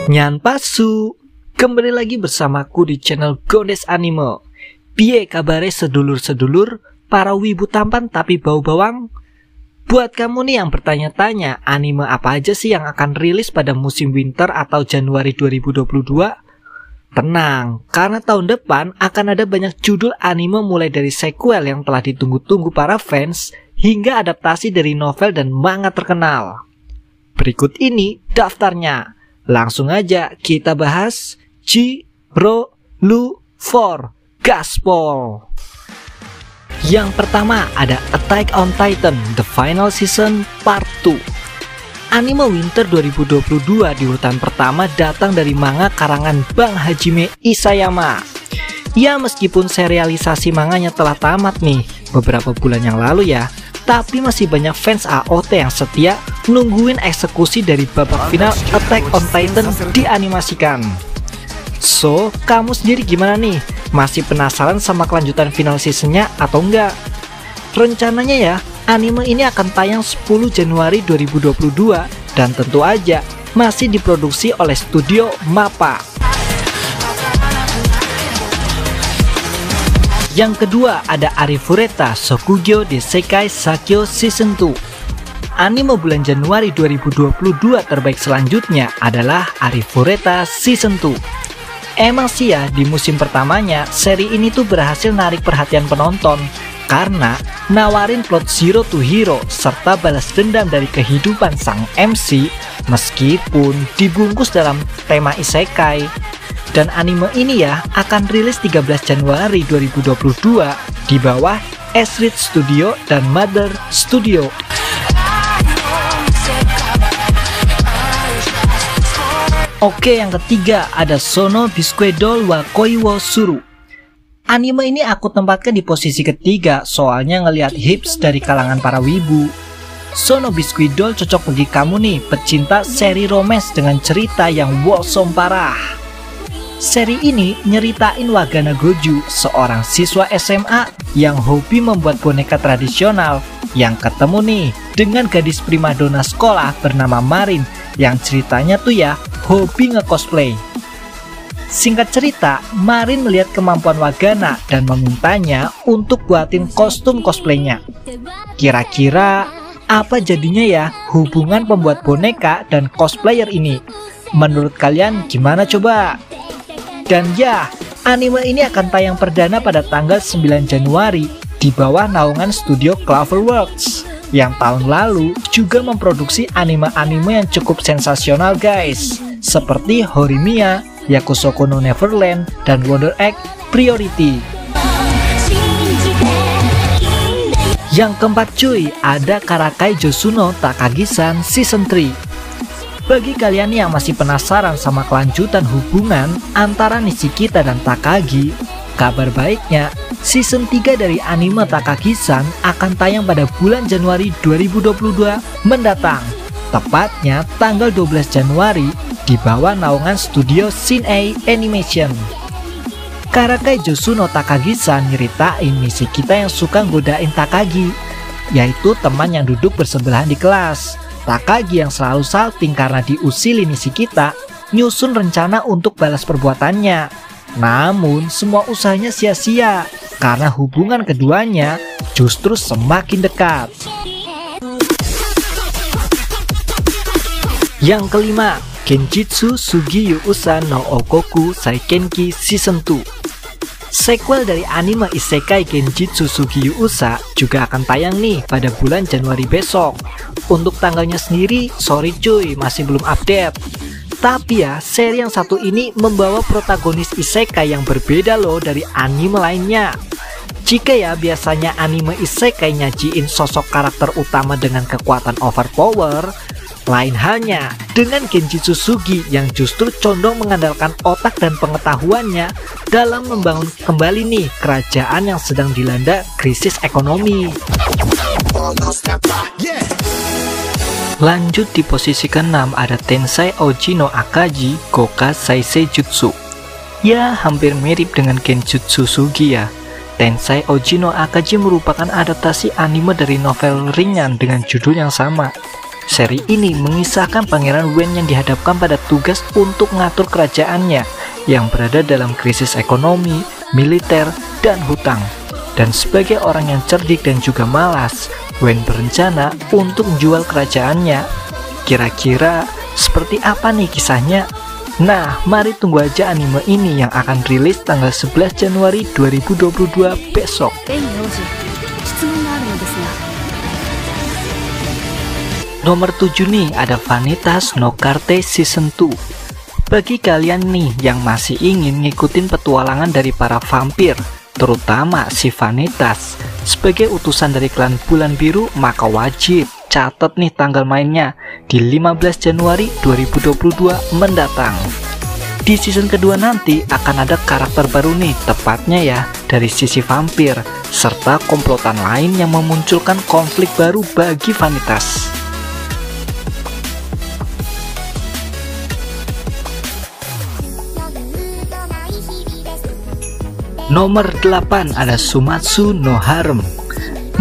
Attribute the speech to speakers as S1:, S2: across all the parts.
S1: Nyanpasu, kembali lagi bersamaku di channel Gondes Anime. Piye kabare sedulur-sedulur, para wibu tampan tapi bau bawang? Buat kamu nih yang bertanya-tanya, anime apa aja sih yang akan rilis pada musim winter atau Januari 2022? Tenang, karena tahun depan akan ada banyak judul anime mulai dari sequel yang telah ditunggu-tunggu para fans, hingga adaptasi dari novel dan manga terkenal. Berikut ini daftarnya. Langsung aja kita bahas Chiro Lu 4 Gaspol. Yang pertama ada Attack on Titan The Final Season Part 2. Anime Winter 2022 di urutan pertama datang dari manga karangan Bang Hajime Isayama. Ya, meskipun serialisasi manganya telah tamat nih beberapa bulan yang lalu ya, tapi masih banyak fans AOT yang setia nungguin eksekusi dari babak final Attack on Titan dianimasikan. So, kamu sendiri gimana nih? Masih penasaran sama kelanjutan final seasonnya atau enggak? Rencananya ya, anime ini akan tayang 10 Januari 2022 dan tentu aja masih diproduksi oleh studio MAPPA. Yang kedua ada Arifureta Shokugyo Desekai Sakyo Season 2. Anime bulan Januari 2022 terbaik selanjutnya adalah Arifureta Season 2. Emang sih ya, di musim pertamanya seri ini tuh berhasil narik perhatian penonton karena nawarin plot zero to hero serta balas dendam dari kehidupan sang MC meskipun dibungkus dalam tema isekai. Dan anime ini ya akan rilis 13 Januari 2022 di bawah Esrit Studio dan Mother Studio. Oke, yang ketiga ada Sono Bisque Doll wa Koi wo Suru. Anime ini aku tempatkan di posisi ketiga soalnya ngelihat hits dari kalangan para wibu. Sono Bisque Doll cocok bagi kamu nih pecinta seri romance dengan cerita yang wholesome parah. Seri ini nyeritain Wagana Goju, seorang siswa SMA yang hobi membuat boneka tradisional yang ketemu nih dengan gadis primadona sekolah bernama Marin yang ceritanya tuh ya hobi nge-cosplay. Singkat cerita, Marin melihat kemampuan Wagana dan memintanya untuk buatin kostum cosplaynya. Kira-kira apa jadinya ya hubungan pembuat boneka dan cosplayer ini? Menurut kalian gimana coba? Dan ya, anime ini akan tayang perdana pada tanggal 9 Januari di bawah naungan studio Cloverworks yang tahun lalu juga memproduksi anime-anime yang cukup sensasional guys, seperti Horimiya, Yakusoko no Neverland, dan Wonder Egg Priority. Yang keempat cuy, ada Karakai Josuno Takagi-san Season 3. Bagi kalian yang masih penasaran sama kelanjutan hubungan antara Nishikita dan Takagi, kabar baiknya season 3 dari anime Takagi-san akan tayang pada bulan Januari 2022 mendatang, tepatnya tanggal 12 Januari di bawah naungan studio Shin-Ei Animation. Karakai Josuno Takagi-san nyeritain Nishikita yang suka godain Takagi, yaitu teman yang duduk bersebelahan di kelas. Takagi yang selalu salting karena diusili Nishikita nyusun rencana untuk balas perbuatannya. Namun semua usahanya sia-sia karena hubungan keduanya justru semakin dekat. Yang kelima, Kenjutsu Sugiyu Usa no Okoku Saikenki Season 2. Sequel dari anime isekai Kenjutsu Sugiyu Usa juga akan tayang nih pada bulan Januari besok. Untuk tanggalnya sendiri, sorry cuy, masih belum update. Tapi ya, seri yang satu ini membawa protagonis isekai yang berbeda loh dari anime lainnya. Jika ya biasanya anime isekai nyajiin sosok karakter utama dengan kekuatan overpower, lain halnya dengan Kenjutsu Sugi yang justru condong mengandalkan otak dan pengetahuannya dalam membangun kembali nih kerajaan yang sedang dilanda krisis ekonomi. Lanjut di posisi ke-6 ada Tensai Oji no Akaji Goka Saisei Jutsu. Ya, hampir mirip dengan Kenjutsu Sugi ya. Tensai Oji no Akaji merupakan adaptasi anime dari novel ringan dengan judul yang sama. Seri ini mengisahkan Pangeran Wen yang dihadapkan pada tugas untuk mengatur kerajaannya yang berada dalam krisis ekonomi, militer, dan hutang. Dan sebagai orang yang cerdik dan juga malas, Wen berencana untuk menjual kerajaannya. Kira-kira seperti apa nih kisahnya? Nah, mari tunggu aja anime ini yang akan rilis tanggal 11 Januari 2022 besok. Nomor 7 nih, ada Vanitas no Carte Season 2. Bagi kalian nih yang masih ingin ngikutin petualangan dari para vampir, terutama si Vanitas, sebagai utusan dari klan Bulan Biru, maka wajib catat nih tanggal mainnya di 15 Januari 2022 mendatang. Di season kedua nanti akan ada karakter baru nih, tepatnya ya dari sisi vampir, serta komplotan lain yang memunculkan konflik baru bagi Vanitas. Nomor 8 ada Sumatsu no Harem.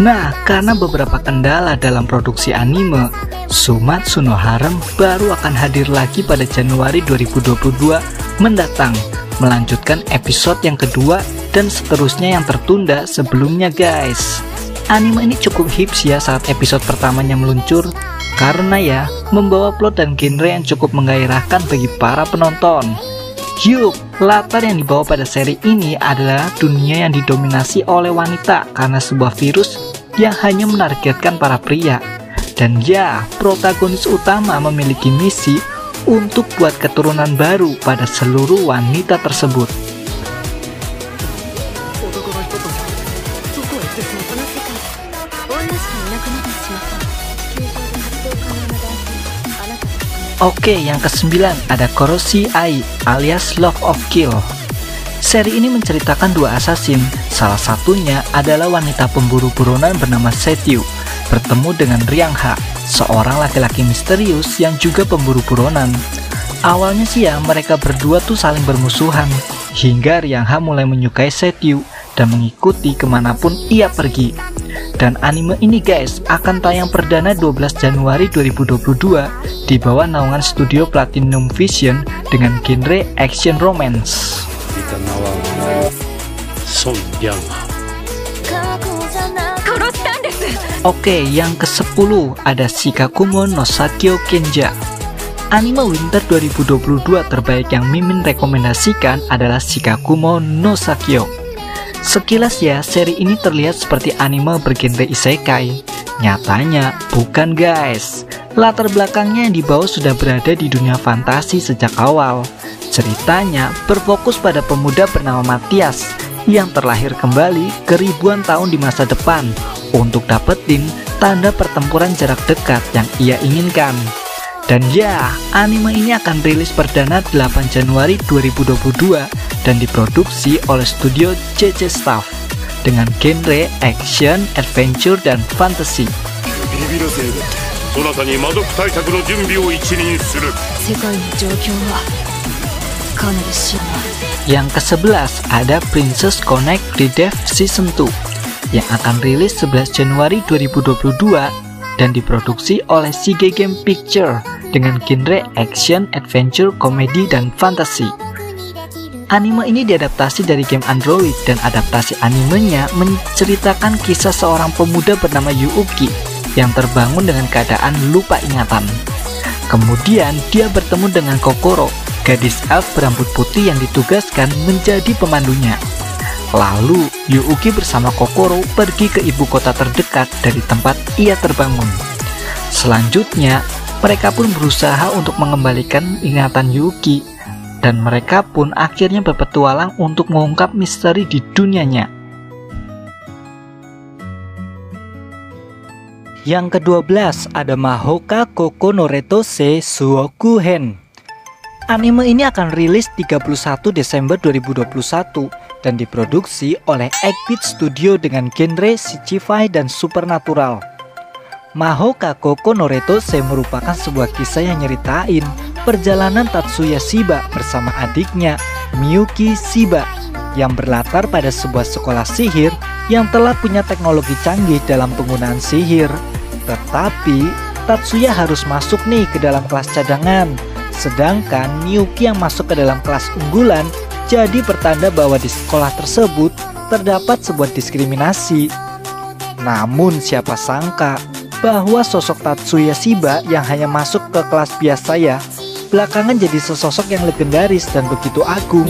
S1: Nah, karena beberapa kendala dalam produksi anime, Sumatsu no Harem baru akan hadir lagi pada Januari 2022 mendatang, melanjutkan episode yang kedua dan seterusnya yang tertunda sebelumnya guys. Anime ini cukup hits ya saat episode pertamanya meluncur, karena ya membawa plot dan genre yang cukup menggairahkan bagi para penonton. Yup, latar yang dibawa pada seri ini adalah dunia yang didominasi oleh wanita karena sebuah virus yang hanya menargetkan para pria. Dan ya, protagonis utama memiliki misi untuk buat keturunan baru pada seluruh wanita tersebut. Oke, yang ke-9 ada Koroshi Ai alias Love of Kill. Seri ini menceritakan dua assassin, salah satunya adalah wanita pemburu buronan bernama Setyu, bertemu dengan Ryangha, seorang laki-laki misterius yang juga pemburu buronan. Awalnya sih ya mereka berdua tuh saling bermusuhan, hingga Ryangha mulai menyukai Setyu dan mengikuti kemanapun ia pergi. Dan anime ini guys akan tayang perdana 12 Januari 2022 di bawah naungan studio Platinum Vision dengan genre action romance. Oke, yang ke-10 ada Shikakumo no Sakyo Kenja. Anime winter 2022 terbaik yang Mimin rekomendasikan adalah Shikakumo no Sakyo. Sekilas ya, seri ini terlihat seperti anime bergenre isekai. Nyatanya bukan guys. Latar belakangnya yang dibawa sudah berada di dunia fantasi sejak awal. Ceritanya berfokus pada pemuda bernama Matias yang terlahir kembali ke ribuan tahun di masa depan untuk dapetin tanda pertempuran jarak dekat yang ia inginkan. Dan ya, anime ini akan rilis perdana 8 Januari 2022 dan diproduksi oleh studio CC Staff dengan genre action, adventure, dan fantasy. Yang ke-11 ada Princess Connect Redev Season 2 yang akan rilis 11 Januari 2022 dan diproduksi oleh Shigegame Picture dengan genre action, adventure, komedi, dan fantasi. Anime ini diadaptasi dari game Android dan adaptasi animenya menceritakan kisah seorang pemuda bernama Yuuki yang terbangun dengan keadaan lupa ingatan. Kemudian dia bertemu dengan Kokoro, gadis elf berambut putih yang ditugaskan menjadi pemandunya. Lalu Yuuki bersama Kokoro pergi ke ibu kota terdekat dari tempat ia terbangun. Selanjutnya mereka pun berusaha untuk mengembalikan ingatan Yuuki, dan mereka pun akhirnya berpetualang untuk mengungkap misteri di dunianya. Yang ke-12 ada Mahoka Koko no Retose Suoku Hen. Anime ini akan rilis 31 Desember 2021 dan diproduksi oleh 8-bit Studio dengan genre sci-fi dan supernatural. Mahoka Koko no Retose merupakan sebuah kisah yang nyeritain perjalanan Tatsuya Shiba bersama adiknya Miyuki Shiba yang berlatar pada sebuah sekolah sihir yang telah punya teknologi canggih dalam penggunaan sihir. Tetapi Tatsuya harus masuk nih ke dalam kelas cadangan, sedangkan Miyuki yang masuk ke dalam kelas unggulan jadi pertanda bahwa di sekolah tersebut terdapat sebuah diskriminasi. Namun siapa sangka bahwa sosok Tatsuya Shiba yang hanya masuk ke kelas biasa ya, belakangan jadi sesosok yang legendaris dan begitu agung.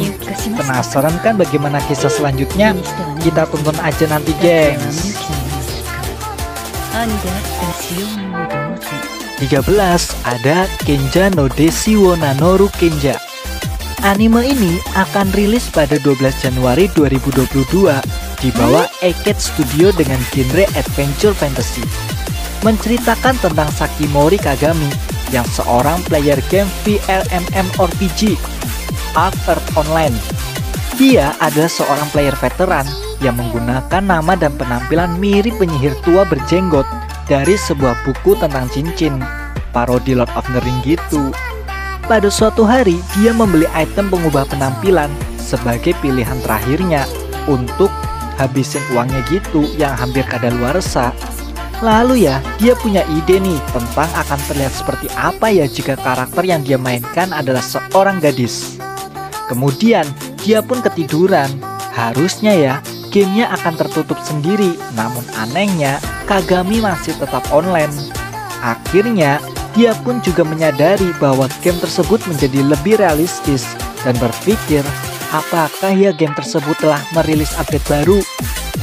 S1: Penasaran kan bagaimana kisah selanjutnya? Kita tonton aja nanti, gengs. 13 ada Kenja no Deshi wo Nanoru Kenja. Anime ini akan rilis pada 12 Januari 2022 di bawah Eiket Studio dengan genre adventure fantasy. Menceritakan tentang Sakimori Kagami yang seorang player game VRMMORPG Art Earth Online. Dia adalah seorang player veteran yang menggunakan nama dan penampilan mirip penyihir tua berjenggot dari sebuah buku tentang cincin, parodi Lord of the Ring gitu. Pada suatu hari, dia membeli item pengubah penampilan sebagai pilihan terakhirnya untuk habisin uangnya gitu yang hampir kadaluarsa. Lalu ya, dia punya ide nih tentang akan terlihat seperti apa ya jika karakter yang dia mainkan adalah seorang gadis. Kemudian, dia pun ketiduran. Harusnya ya, gamenya akan tertutup sendiri, namun anehnya Kagami masih tetap online. Akhirnya, dia pun juga menyadari bahwa game tersebut menjadi lebih realistis dan berpikir, apakah ya game tersebut telah merilis update baru?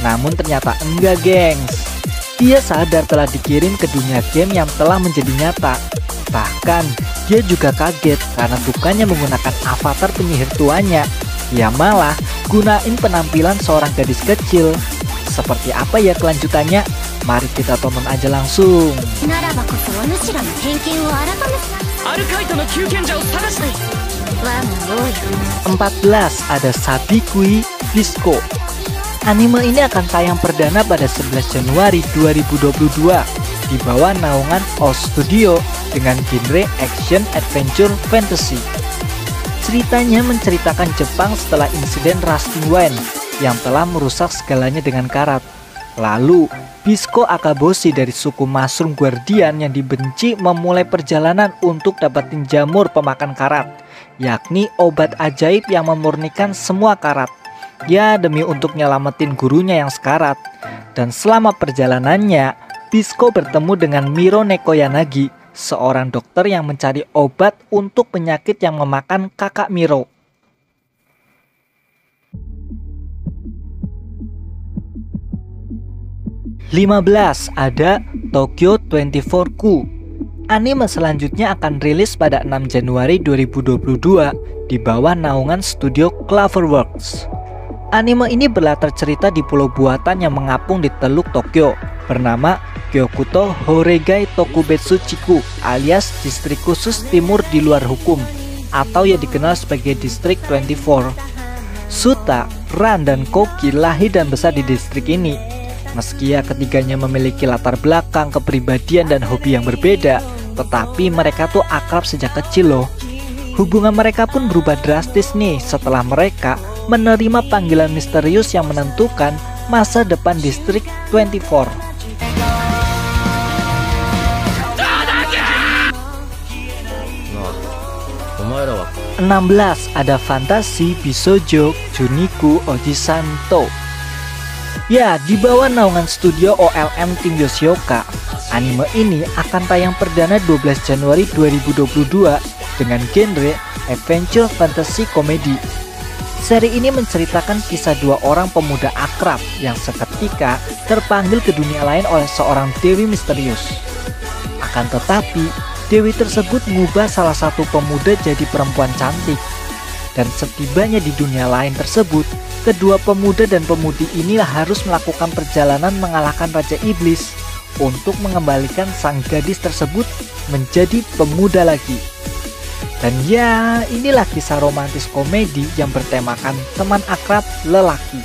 S1: Namun ternyata enggak, gengs. Dia sadar telah dikirim ke dunia game yang telah menjadi nyata. Bahkan, dia juga kaget karena bukannya menggunakan avatar penyihir tuanya, dia malah gunain penampilan seorang gadis kecil. Seperti apa ya kelanjutannya? Mari kita tonton aja langsung. 14 ada Sabikui Disco. Anime ini akan tayang perdana pada 11 Januari 2022 di bawah naungan OS Studio dengan genre action adventure fantasy. Ceritanya menceritakan Jepang setelah insiden Rusting Wine yang telah merusak segalanya dengan karat. Lalu, Bisco Akaboshi dari suku Mushroom Guardian yang dibenci memulai perjalanan untuk dapatin jamur pemakan karat, yakni obat ajaib yang memurnikan semua karat. Ya, demi untuk nyelamatin gurunya yang sekarat. Dan selama perjalanannya, Bisco bertemu dengan Miro Nekoyanagi, seorang dokter yang mencari obat untuk penyakit yang memakan kakak Miro. (15) ada Tokyo 24Q. Anime selanjutnya akan rilis pada 6 Januari 2022 di bawah naungan studio Cloverworks. Anime ini berlatar cerita di pulau buatan yang mengapung di Teluk Tokyo bernama Kyokuto Horegai Tokubetsu Chiku alias distrik khusus timur di luar hukum atau yang dikenal sebagai distrik 24. Suta, Ran, dan Koki lahir dan besar di distrik ini. Meski ya ketiganya memiliki latar belakang, kepribadian, dan hobi yang berbeda, tetapi mereka tuh akrab sejak kecil loh. Hubungan mereka pun berubah drastis nih setelah mereka menerima panggilan misterius yang menentukan masa depan distrik 24.
S2: Nah,
S1: 16 ada Fantasi Bisoujo Juniku Ojisanto. Ya, di bawah naungan studio OLM Team Yoshioka, anime ini akan tayang perdana 12 Januari 2022 dengan genre adventure fantasy komedi. Seri ini menceritakan kisah dua orang pemuda akrab yang seketika terpanggil ke dunia lain oleh seorang dewi misterius. Akan tetapi, dewi tersebut mengubah salah satu pemuda jadi perempuan cantik. Dan setibanya di dunia lain tersebut, kedua pemuda dan pemudi inilah harus melakukan perjalanan mengalahkan Raja Iblis untuk mengembalikan sang gadis tersebut menjadi pemuda lagi. Dan ya, inilah kisah romantis komedi yang bertemakan teman akrab lelaki.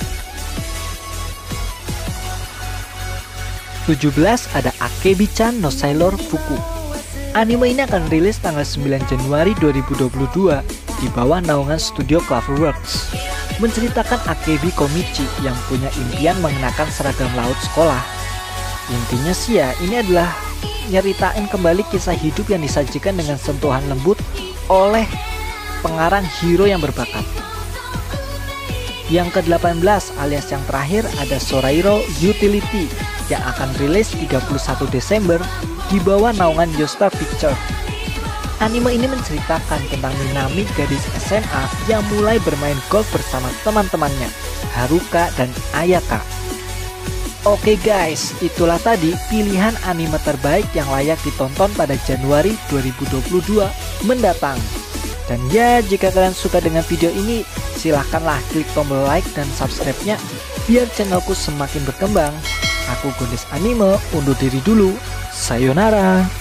S1: 17 ada Akebi-chan no Sailor Fuku. Anime ini akan rilis tanggal 9 Januari 2022 di bawah naungan studio Cloverworks. Menceritakan Akebi Komichi yang punya impian mengenakan seragam laut sekolah. Intinya sih ya, ini adalah nyeritain kembali kisah hidup yang disajikan dengan sentuhan lembut oleh pengarang hero yang berbakat. Yang ke-18 alias yang terakhir ada Sorairo Utility yang akan rilis 31 Desember di bawah naungan Yosta Picture. Anime ini menceritakan tentang Minami, gadis SMA yang mulai bermain golf bersama teman-temannya, Haruka dan Ayaka. Oke guys, itulah tadi pilihan anime terbaik yang layak ditonton pada Januari 2022 mendatang. Dan ya, jika kalian suka dengan video ini, silahkanlah klik tombol like dan subscribe-nya biar channelku semakin berkembang. Aku Gondes Anime, undur diri dulu. Sayonara.